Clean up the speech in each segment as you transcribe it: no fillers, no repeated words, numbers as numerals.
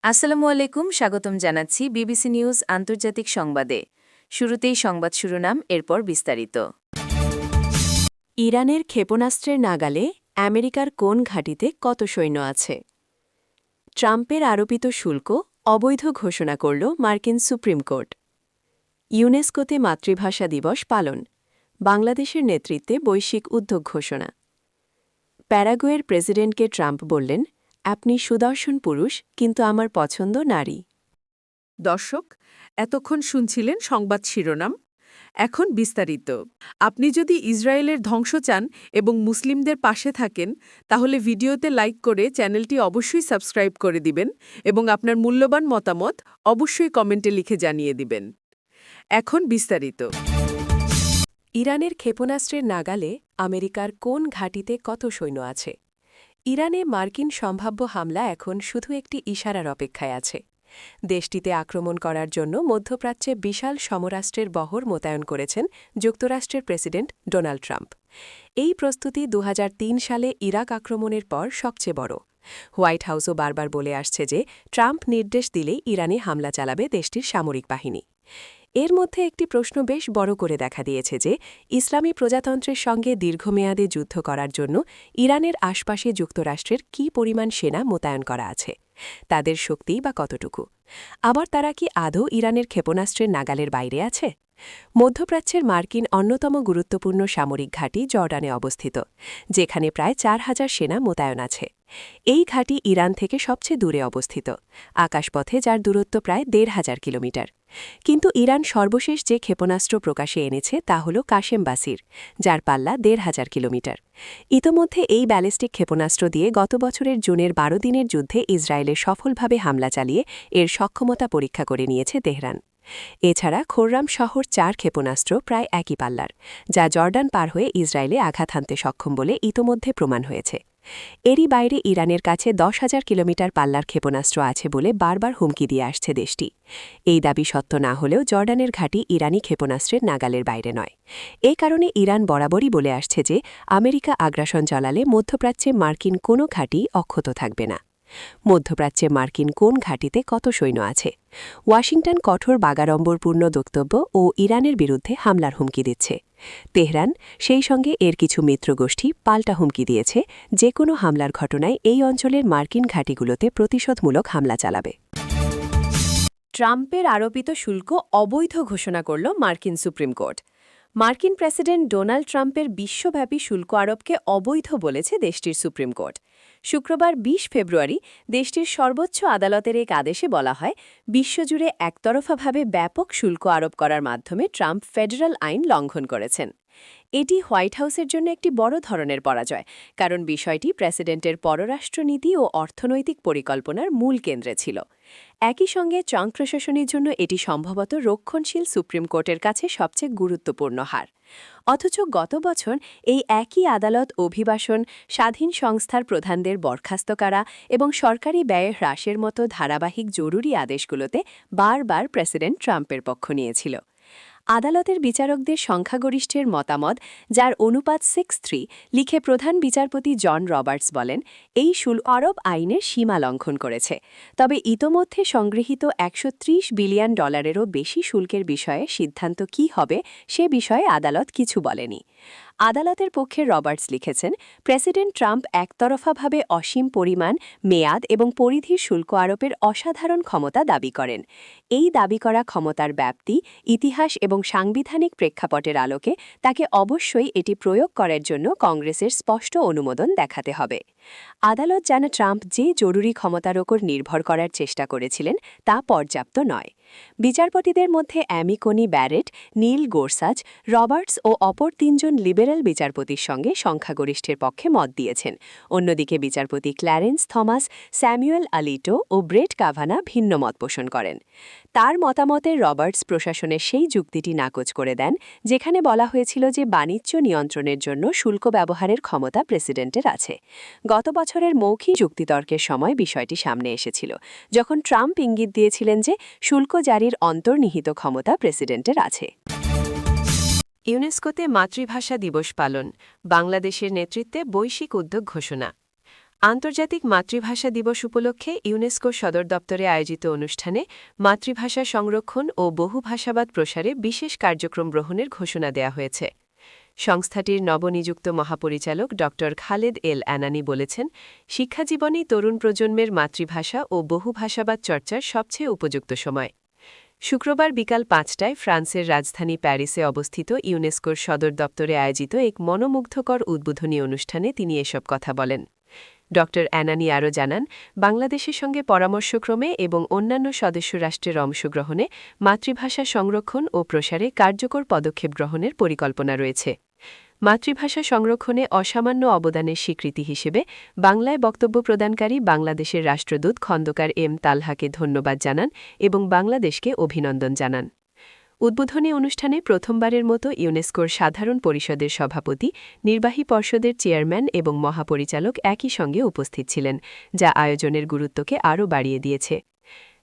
আসসালামু আলাইকুম, স্বাগতম জানাচ্ছি বিবিসি নিউজ আন্তর্জাতিক সংবাদে। শুরুতেই সংবাদ শিরোনাম, এরপর বিস্তারিত। ইরানের ক্ষেপণাস্ত্রের নাগালে আমেরিকার কোন ঘাঁটিতে কত সৈন্য আছে? ট্রাম্পের আরোপিত শুল্ক অবৈধ ঘোষণা করল মার্কিন সুপ্রিম কোর্ট। ইউনেস্কোতে মাতৃভাষা দিবস পালন, বাংলাদেশের নেতৃত্বে বৈশ্বিক উদ্যোগ ঘোষণা। প্যারাগুয়ের প্রেসিডেন্টকে ট্রাম্প বললেন, আপনি সুদর্শন পুরুষ, কিন্তু আমার পছন্দ নারী। দর্শক, এতক্ষণ শুনছিলেন সংবাদ শিরোনাম। এখন বিস্তারিত। আপনি যদি ইসরায়েলের ধ্বংস চান এবং মুসলিমদের পাশে থাকেন, তাহলে ভিডিওতে লাইক করে চ্যানেলটি অবশ্যই সাবস্ক্রাইব করে দিবেন এবং আপনার মূল্যবান মতামত অবশ্যই কমেন্টে লিখে জানিয়ে দিবেন। এখন বিস্তারিত। ইরানের ক্ষেপণাস্ত্রের নাগালে আমেরিকার কোন ঘাঁটিতে কত সৈন্য আছে? ইরানে মার্কিন সম্ভাব্য হামলা এখন শুধু একটি ইশারার অপেক্ষায় আছে। দেশটিতে আক্রমণ করার জন্য মধ্যপ্রাচ্যে বিশাল সমরাস্ত্রের বহর মোতায়েন করেছেন যুক্তরাষ্ট্রের প্রেসিডেন্ট ডোনাল্ড ট্রাম্প। এই প্রস্তুতি ২০০৩ সালে ইরাক আক্রমণের পর সবচেয়ে বড়। হোয়াইট হাউসও বারবার বলে আসছে যে ট্রাম্প নির্দেশ দিলেই ইরানে হামলা চালাবে দেশটির সামরিক বাহিনী। এর মধ্যে একটি প্রশ্ন বেশ বড় করে দেখা দিয়েছে যে ইসলামী প্রজাতন্ত্রের সঙ্গে দীর্ঘমেয়াদে যুদ্ধ করার জন্য ইরানের আশপাশে যুক্তরাষ্ট্রের কী পরিমাণ সেনা মোতায়েন করা আছে, তাদের শক্তি বা কতটুকু। আবার তারা কি আদৌ ইরানের ক্ষেপণাস্ত্রের নাগালের বাইরে আছে? মধ্যপ্রাচ্যের মার্কিন অন্যতম গুরুত্বপূর্ণ সামরিক ঘাঁটি জর্ডানে অবস্থিত, যেখানে প্রায় ৪,০০০ সেনা মোতায়েন আছে। এই ঘাঁটি ইরান থেকে সবচেয়ে দূরে অবস্থিত, আকাশপথে যার দূরত্ব প্রায় ১,৫০০ কিলোমিটার। কিন্তু ইরান সর্বশেষ যে ক্ষেপণাস্ত্র প্রকাশে এনেছে তা হল কাশেম বাসির, যার পাল্লা ১,৫০০ কিলোমিটার। ইতোমধ্যে এই ব্যালিস্টিক ক্ষেপণাস্ত্র দিয়ে গত বছরের জুনের ১২ দিনের যুদ্ধে ইসরায়েলে সফলভাবে হামলা চালিয়ে এর সক্ষমতা পরীক্ষা করে নিয়েছে তেহরান। এছাড়া খোররাম শহর ৪ ক্ষেপণাস্ত্র প্রায় একই পাল্লার, যা জর্ডান পার হয়ে ইসরায়েলে আঘাত হানতে সক্ষম বলে ইতোমধ্যে প্রমাণ হয়েছে। এরই বাইরে ইরানের কাছে ১০,০০০ কিলোমিটার পাল্লার ক্ষেপণাস্ত্র আছে বলে বারবার হুমকি দিয়ে আসছে দেশটি। এই দাবি সত্য না হলেও জর্ডানের ঘাঁটি ইরানি ক্ষেপণাস্ত্রের নাগালের বাইরে নয়। এই কারণে ইরান বরাবরই বলে আসছে যে আমেরিকা আগ্রাসন চালালে মধ্যপ্রাচ্যে মার্কিন কোনো ঘাঁটি অক্ষত থাকবে না। মধ্যপ্রাচ্যে মার্কিন কোন ঘাঁটিতে কত সৈন্য আছে? ওয়াশিংটন কঠোর বাগাড়ম্বরপূর্ণ বক্তব্য ও ইরানের বিরুদ্ধে হামলার হুমকি দিচ্ছে। তেহরান সেই সঙ্গে এর কিছু মিত্রগোষ্ঠী পাল্টা হুমকি দিয়েছে, যে কোনো হামলার ঘটনায় এই অঞ্চলের মার্কিন ঘাঁটিগুলোতে প্রতিশোধমূলক হামলা চালাবে। ট্রাম্পের আরোপিত শুল্ক অবৈধ ঘোষণা করল মার্কিন সুপ্রিম কোর্ট। মার্কিন প্রেসিডেন্ট ডোনাল্ড ট্রাম্পের বিশ্বব্যাপী শুল্ক আরোপকে অবৈধ বলেছে দেশটির সুপ্রিম কোর্ট। শুক্রবার ২০ ফেব্রুয়ারি দেশটির সর্বোচ্চ আদালতের এক আদেশে বলা হয়, বিশ্বজুড়ে একতরফাভাবে ব্যাপক শুল্ক আরোপ করার মাধ্যমে ট্রাম্প ফেডারাল আইন লঙ্ঘন করেছেন। এটি হোয়াইট হাউসের জন্য একটি বড় ধরনের পরাজয়, কারণ বিষয়টি প্রেসিডেন্টের পররাষ্ট্রনীতি ও অর্থনৈতিক পরিকল্পনার মূল কেন্দ্রে ছিল। একই সঙ্গে ট্রাম্প প্রশাসনের জন্য এটি সম্ভবত রক্ষণশীল সুপ্রিম কোর্টের কাছে সবচেয়ে গুরুত্বপূর্ণ হার। অথচ গত বছর এই একই আদালত অভিবাসন, স্বাধীন সংস্থার প্রধানদের বরখাস্ত করা এবং সরকারি ব্যয় হ্রাসের মতো ধারাবাহিক জরুরি আদেশগুলোতে বারবার প্রেসিডেন্ট ট্রাম্পের পক্ষ নিয়েছিল। আদালতের বিচারকদের সংখ্যাগরিষ্ঠের মতামত, যার অনুপাত 6-3, লিখে প্রধান বিচারপতি জন রবার্টস বলেন, এই শুল্ক আরোপ আইনের সীমা লঙ্ঘন করেছে। তবে ইতোমধ্যে সংগৃহীত $130 বিলিয়নেরও বেশি শুল্কের বিষয়ে সিদ্ধান্ত কী হবে সে বিষয়ে আদালত কিছু বলেনি। আদালতের পক্ষে রবার্টস লিখেছেন, প্রেসিডেন্ট ট্রাম্প একতরফাভাবে অসীম পরিমাণ, মেয়াদ এবং পরিধির শুল্ক আরোপের অসাধারণ ক্ষমতা দাবি করেন। এই দাবি করা ক্ষমতার ব্যাপ্তি, ইতিহাস এবং সাংবিধানিক প্রেক্ষাপটের আলোকে তাকে অবশ্যই এটি প্রয়োগ করার জন্য কংগ্রেসের স্পষ্ট অনুমোদন দেখাতে হবে। আদালত জানা ট্রাম্প যে জরুরি ক্ষমতার ওপর নির্ভর করার চেষ্টা করেছিলেন তা পর্যাপ্ত নয়। বিচারপতিদের মধ্যে অ্যামি কোনি ব্যারেট, নীল গোরসাচ, রবার্টস ও অপর ৩ জন লিবারেল বিচারপতির সঙ্গে সংখ্যাগরিষ্ঠের পক্ষে মত দিয়েছেন। অন্যদিকে বিচারপতি ক্ল্যারেন্স থমাস, স্যামুয়েল আলিটো ও ব্রেট কাভানা ভিন্ন মত পোষণ করেন। তার মতামতে রবার্টস প্রশাসনের সেই যুক্তিটি নাকচ করে দেন, যেখানে বলা হয়েছিল যে বাণিজ্য নিয়ন্ত্রণের জন্য শুল্ক ব্যবহারের ক্ষমতা প্রেসিডেন্টের আছে। গত বছরের মৌখিক যুক্তিতর্কের সময় বিষয়টি সামনে এসেছিল, যখন ট্রাম্প ইঙ্গিত দিয়েছিলেন যে শুল্ক জারির অন্তর্নিহিত ক্ষমতা প্রেসিডেন্টের আছে। ইউনেস্কোতে মাতৃভাষা দিবস পালন, বাংলাদেশের নেতৃত্বে বৈশ্বিক উদ্যোগ ঘোষণা। আন্তর্জাতিক মাতৃভাষা দিবস উপলক্ষে ইউনেস্কোর সদর দপ্তরে আয়োজিত অনুষ্ঠানে মাতৃভাষা সংরক্ষণ ও বহুভাষাবাদ প্রসারে বিশেষ কার্যক্রম গ্রহণের ঘোষণা দেয়া হয়েছে। সংস্থাটির নবনিযুক্ত মহাপরিচালক ড খালেদ এল আনানি বলেছেন, শিক্ষাজীবনেই তরুণ প্রজন্মের মাতৃভাষা ও বহুভাষাবাদ চর্চার সবচেয়ে উপযুক্ত সময়। শুক্রবার বিকাল ৫টায় ফ্রান্সের রাজধানী প্যারিসে অবস্থিত ইউনেস্কোর সদর দপ্তরে আয়োজিত এক মনোমুগ্ধকর উদ্বোধনী অনুষ্ঠানে তিনি এসব কথা বলেন। ড অ্যানানি আরও জানান, বাংলাদেশের সঙ্গে পরামর্শক্রমে এবং অন্যান্য সদস্য রাষ্ট্রের অংশগ্রহণে মাতৃভাষা সংরক্ষণ ও প্রসারে কার্যকর পদক্ষেপ গ্রহণের পরিকল্পনা রয়েছে। মাতৃভাষা সংরক্ষণে অসামান্য অবদানের স্বীকৃতি হিসেবে বাংলায় বক্তব্য প্রদানকারী বাংলাদেশের রাষ্ট্রদূত খন্দকার এম তালহাকে ধন্যবাদ জানান এবং বাংলাদেশকে অভিনন্দন জানান। উদ্বোধনী অনুষ্ঠানে প্রথমবারের মতো ইউনেস্কোর সাধারণ পরিষদের সভাপতি, নির্বাহী পর্ষদের চেয়ারম্যান এবং মহাপরিচালক একই সঙ্গে উপস্থিত ছিলেন, যা আয়োজনের গুরুত্বকে আরও বাড়িয়ে দিয়েছে।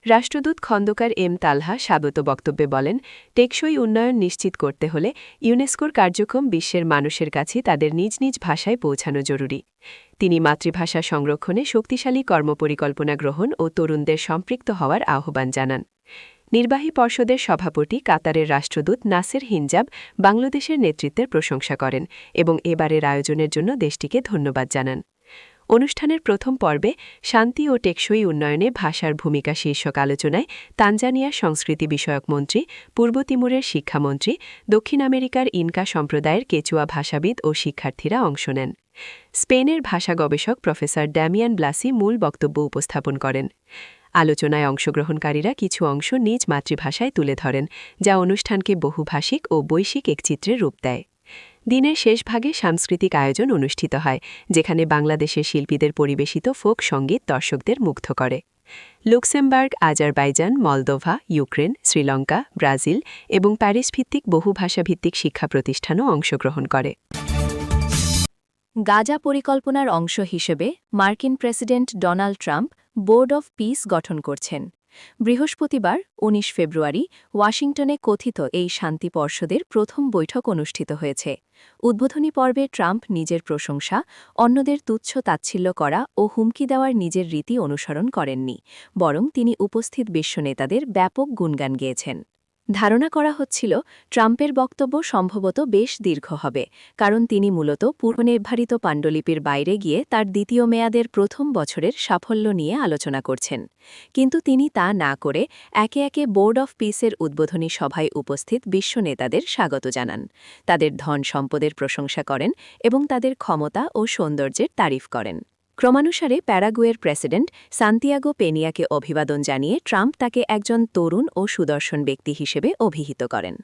রাষ্ট্রদূত খন্দকার এম তালহা স্বাগত বক্তব্যে বলেন, টেকসই উন্নয়ন নিশ্চিত করতে হলে ইউনেস্কোর কার্যক্রম বিশ্বের মানুষের কাছে তাদের নিজ নিজ ভাষায় পৌঁছানো জরুরি। তিনি মাতৃভাষা সংরক্ষণে শক্তিশালী কর্মপরিকল্পনা গ্রহণ ও তরুণদের সম্পৃক্ত হওয়ার আহ্বান জানান। নির্বাহী পর্ষদের সভাপতি কাতারের রাষ্ট্রদূত নাসের হিনজাব বাংলাদেশের নেতৃত্বের প্রশংসা করেন এবং এবারের আয়োজনের জন্য দেশটিকে ধন্যবাদ জানান। অনুষ্ঠানের প্রথম পর্বে শান্তি ও টেকসই উন্নয়নে ভাষার ভূমিকা শীর্ষক আলোচনায় তানজানিয়ার সংস্কৃতি বিষয়ক মন্ত্রী, পূর্ব তিমুরের শিক্ষামন্ত্রী, দক্ষিণ আমেরিকার ইনকা সম্প্রদায়ের কেচুয়া ভাষাবিদ ও শিক্ষার্থীরা অংশ নেন। স্পেনের ভাষা গবেষক প্রফেসর ড্যামিয়ান ব্লাসি মূল বক্তব্য উপস্থাপন করেন। আলোচনায় অংশগ্রহণকারীরা কিছু অংশ নিজ মাতৃভাষায় তুলে ধরেন, যা অনুষ্ঠানকে বহুভাষিক ও বৈশ্বিক এক চিত্রের রূপ দেয়। দিনের শেষ ভাগে সাংস্কৃতিক আয়োজন অনুষ্ঠিত হয়, যেখানে বাংলাদেশের শিল্পীদের পরিবেশিত ফোক সঙ্গীত দর্শকদের মুগ্ধ করে। Luxembourg, Azerbaijan, Moldova, Ukraine, Sri Lanka, Brazil এবং প্যারিস ভিত্তিক বহুভাষাভিত্তিক শিক্ষা প্রতিষ্ঠানও অংশগ্রহণ করে। গাজা পরিকল্পনার অংশ হিসেবে মার্কিন president Donald Trump board of piece গঠন করছেন। বৃহস্পতিবার ১৯ ফেব্রুয়ারি ওয়াশিংটনে কথিত এই শান্তি পর্ষদের প্রথম বৈঠক অনুষ্ঠিত হয়েছে। উদ্বোধনী পর্বে ট্রাম্প নিজের প্রশংসা, অন্যদের তুচ্ছ তাচ্ছিল্য করা ও হুমকি দেওয়ার নিজের রীতি অনুসরণ করেননি, বরং তিনি উপস্থিত বিশ্ব নেতাদের ব্যাপক গুণগান গেয়েছেন। ধারণা করা হচ্ছিল ট্রাম্পের বক্তব্য সম্ভবত বেশ দীর্ঘ হবে, কারণ তিনি মূলত পূর্বনির্ধারিত পাণ্ডুলিপির বাইরে গিয়ে তার দ্বিতীয় মেয়াদের প্রথম বছরের সাফল্য নিয়ে আলোচনা করছেন। কিন্তু তিনি তা না করে একে একে বোর্ড অফ পিসের উদ্বোধনী সভায় উপস্থিত বিশ্ব নেতাদের স্বাগত জানান, তাদের ধন সম্পদের প্রশংসা করেন এবং তাদের ক্ষমতা ও সৌন্দর্যের তারিফ করেন। ক্রমানুসারে প্যারাগুয়ের প্রেসিডেন্ট সান্তিয়াগো পেনিয়াকে অভিবাদন জানিয়ে ট্রাম্প তাকে একজন তরুণ ও সুদর্শন ব্যক্তি হিসেবে অভিহিত করেন।